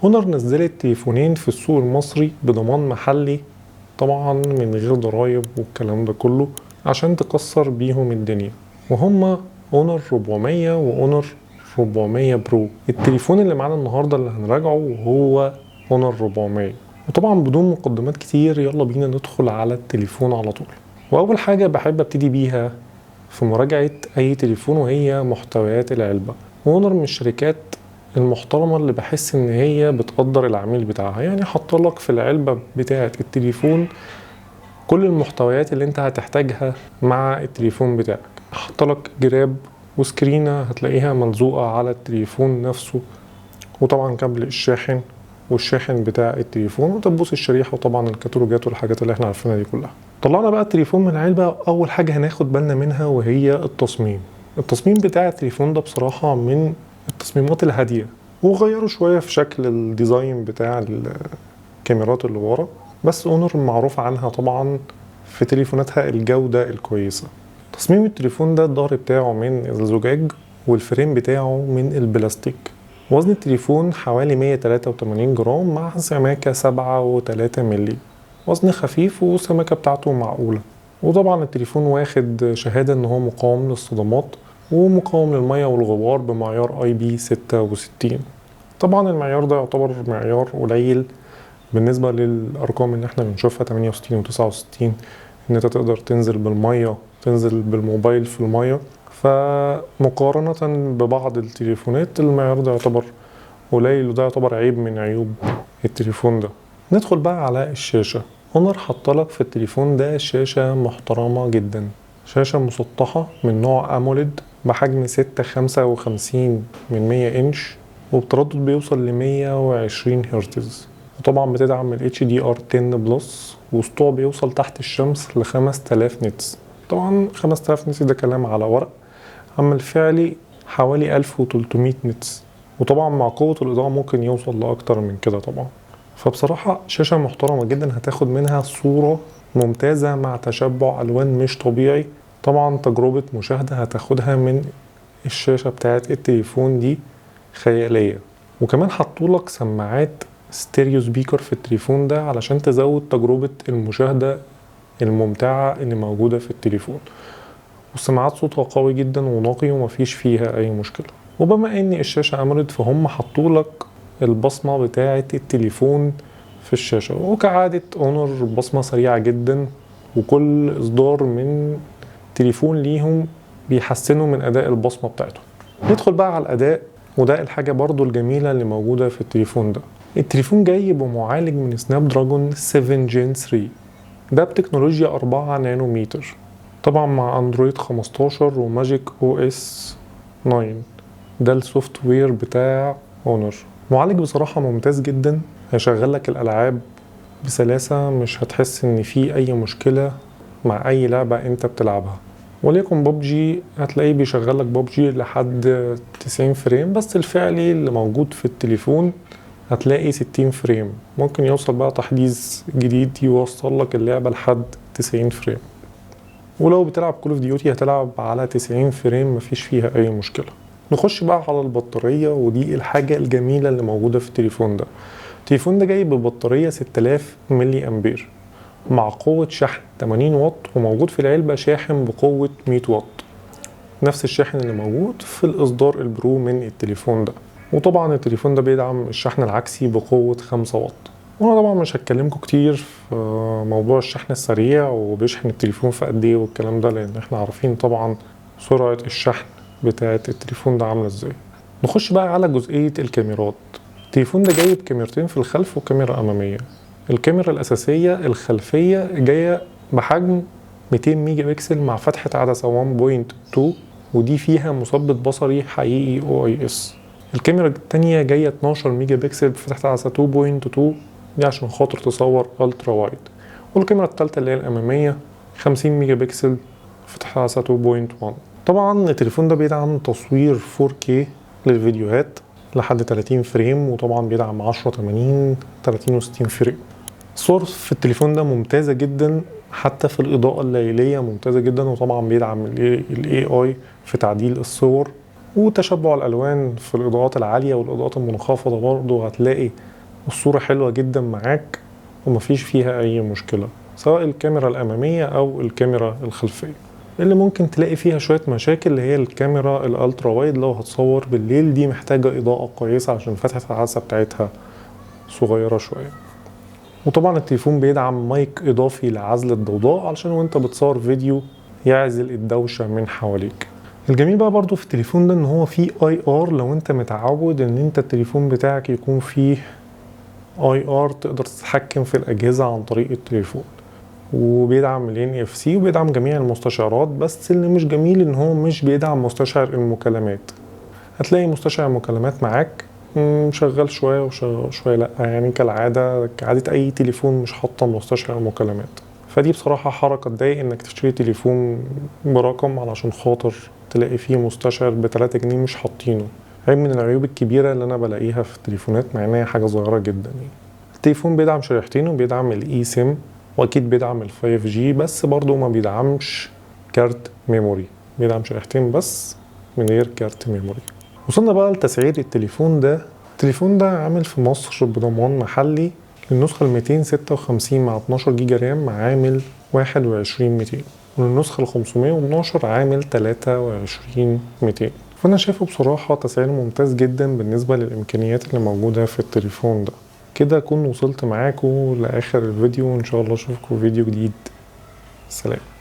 هونر نزلت تليفونين في السوق المصري بضمان محلي، طبعا من غير ضرايب والكلام ده كله، عشان تكسر بيهم الدنيا، وهما اونر 400 واونر 400 برو. التليفون اللي معانا النهارده اللي هنراجعه هو اونر 400. وطبعا بدون مقدمات كتير يلا بينا ندخل على التليفون على طول. واول حاجه بحب ابتدي بيها في مراجعه اي تليفون وهي محتويات العلبه. اونر من الشركات المحترمة اللي بحس ان هي بتقدر العميل بتاعها، يعني حط لك في العلبة بتاعة التليفون كل المحتويات اللي انت هتحتاجها مع التليفون بتاعك. حط لك جراب وسكرينة هتلاقيها ملزوقة على التليفون نفسه، وطبعا كابل الشاحن والشاحن بتاع التليفون وتبوس الشريحة، وطبعا الكتالوجات والحاجات اللي احنا عارفينها دي كلها. طلعنا بقى التليفون من العلبة، اول حاجة هناخد بالنا منها وهي التصميم. التصميم بتاع التليفون ده بصراحة من التصميمات الهادية، وغيروا شوية في شكل الديزاين بتاع الكاميرات اللي ورا، بس اونر معروف عنها طبعا في تليفوناتها الجودة الكويسة. تصميم التليفون ده الظهر بتاعه من الزجاج والفريم بتاعه من البلاستيك. وزن التليفون حوالي 183 جرام مع سماكة 7.3 ملي، وزن خفيف والسماكة بتاعته معقولة. وطبعا التليفون واخد شهادة ان هو مقاوم للصدمات ومقاوم للمية والغبار بمعيار IP66. طبعا المعيار ده يعتبر معيار قليل بالنسبة للأرقام اللي احنا بنشوفها 68 و69، ان انت تقدر تنزل بالمية، تنزل بالموبايل في المية. فمقارنة ببعض التليفونات المعيار ده يعتبر قليل، وده يعتبر عيب من عيوب التليفون ده. ندخل بقى على الشاشة. اونر حطلك في التليفون ده شاشة محترمة جدا، شاشة مسطحة من نوع أموليد بحجم 6.55 إنش، وبتردد بيوصل ل 120 هرتز، وطبعا بتدعم ال HDR10 بلس، وسطوع بيوصل تحت الشمس ل 5000 نتس. طبعا 5000 نتس ده كلام على ورق، أما الفعلي حوالي 1300 نتس، وطبعا مع قوة الإضاءة ممكن يوصل لأكتر من كده طبعا. فبصراحة شاشة محترمة جدا، هتاخد منها صورة ممتازة مع تشبع ألوان مش طبيعي. طبعا تجربة مشاهدة هتاخدها من الشاشة بتاعت التليفون دي خيالية. وكمان حطولك سماعات ستيريو سبيكر في التليفون ده علشان تزود تجربة المشاهدة الممتعة اللي موجودة في التليفون، والسماعات صوتها قوي جدا ونقي ومفيش فيها أي مشكلة. وبما ان الشاشة أموليد فهم حطولك البصمة بتاعة التليفون في الشاشة، وكعادة اونر بصمة سريعة جدا، وكل اصدار من تليفون ليهم بيحسنوا من اداء البصمة بتاعته. ندخل بقى على الاداء، وده الحاجة برضو الجميلة اللي موجودة في التليفون ده. التليفون جاي بمعالج من سناب دراجون 7 جين 3، ده بتكنولوجيا 4 نانومتر، طبعا مع اندرويد 15 وماجيك او اس 9، ده السوفت وير بتاع اونر. معالج بصراحة ممتاز جدا، هيشغل لك الالعاب بسلاسة، مش هتحس ان في اي مشكلة مع اي لعبة انت بتلعبها. وليكن ببجي هتلاقيه بيشغل لك ببجي لحد 90 فريم، بس الفعلي اللي موجود في التليفون هتلاقي 60 فريم. ممكن يوصل بقى تحديث جديد يوصل لك اللعبة لحد 90 فريم، ولو بتلعب كول اوف ديوتي هتلعب على 90 فريم مفيش فيها اي مشكلة. نخش بقى على البطارية، ودي الحاجة الجميلة اللي موجودة في التليفون ده. التليفون ده جاي ببطارية 6000 ملي امبير مع قوة شحن 80 واط، وموجود في العلبة شاحن بقوة 100 واط، نفس الشاحن اللي موجود في الإصدار البرو من التليفون ده. وطبعا التليفون ده بيدعم الشحن العكسي بقوة 5 واط. وانا طبعا مش هتكلمكم كتير في موضوع الشحن السريع وبيشحن التليفون في قد ايه والكلام ده، لان احنا عارفين طبعا سرعة الشحن بتاعة التليفون ده عاملة ازاي. نخش بقى على جزئية الكاميرات. التليفون ده جايب كاميرتين في الخلف وكاميرا أمامية. الكاميرا الأساسية الخلفية جاية بحجم 200 ميجا بكسل مع فتحة عدسة 1.2، ودي فيها مثبت بصري حقيقي OIS. الكاميرا التانية جاية 12 ميجا بكسل بفتحة عدسة 2.2، دي عشان خاطر تصور ألترا وايد. والكاميرا التالتة اللي هي الأمامية 50 ميجا بكسل فتحة عدسة 2.1. طبعا التليفون ده بيدعم تصوير 4K للفيديوهات لحد 30 فريم، وطبعا بيدعم 1080 30 و60 فريم. الصور في التليفون ده ممتازة جدا، حتى في الإضاءة الليلية ممتازة جدا، وطبعا بيدعم ال AI في تعديل الصور وتشبع الألوان في الإضاءات العالية والإضاءات المنخفضة. برضه هتلاقي والصورة حلوة جدا معاك ومفيش فيها اي مشكلة، سواء الكاميرا الامامية او الكاميرا الخلفية. اللي ممكن تلاقي فيها شوية مشاكل اللي هي الكاميرا الالترا وايد لو هتصور بالليل، دي محتاجة اضاءة كويسة عشان فتحة العدسة بتاعتها صغيرة شوية. وطبعا التليفون بيدعم مايك اضافي لعزل الضوضاء علشان وانت بتصور فيديو يعزل الدوشة من حواليك. الجميل بقى برضو في التليفون ده ان هو فيه IR، لو انت متعود ان انت التليفون بتاعك يكون فيه IR تقدر تتحكم في الاجهزة عن طريق التليفون. وبيدعم ال NFC وبيدعم جميع المستشعرات، بس اللي مش جميل ان هو مش بيدعم مستشعر المكالمات. هتلاقي مستشعر المكالمات معاك شغال شوية وشوية لأ، يعني كعادة أي تليفون مش حاطة مستشعر مكالمات. فدي بصراحة حركة تضايق إنك تشتري تليفون برقم علشان خاطر تلاقي فيه مستشعر ب3 جنيه مش حاطينه. عيب من العيوب الكبيرة اللي أنا بلاقيها في التليفونات، مع إنها حاجة صغيرة جدا يعني. التليفون بيدعم شريحتين وبيدعم الإي سيم، وأكيد بيدعم ال5G، بس برضو ما بيدعمش كارت ميموري، بيدعم شريحتين بس من غير كارت ميموري. وصلنا بقى لتسعير التليفون ده. التليفون ده عامل في مصر بضمان محلي للنسخة 256 مع 12 جيجا رام عامل 21,200، والنسخة 512 عامل 23,200. فأنا شايفه بصراحة تسعير ممتاز جدا بالنسبة للإمكانيات اللي موجودة في التليفون ده. كده أكون وصلت معاكم لآخر الفيديو، وإن شاء الله أشوفكم فيديو جديد. سلام.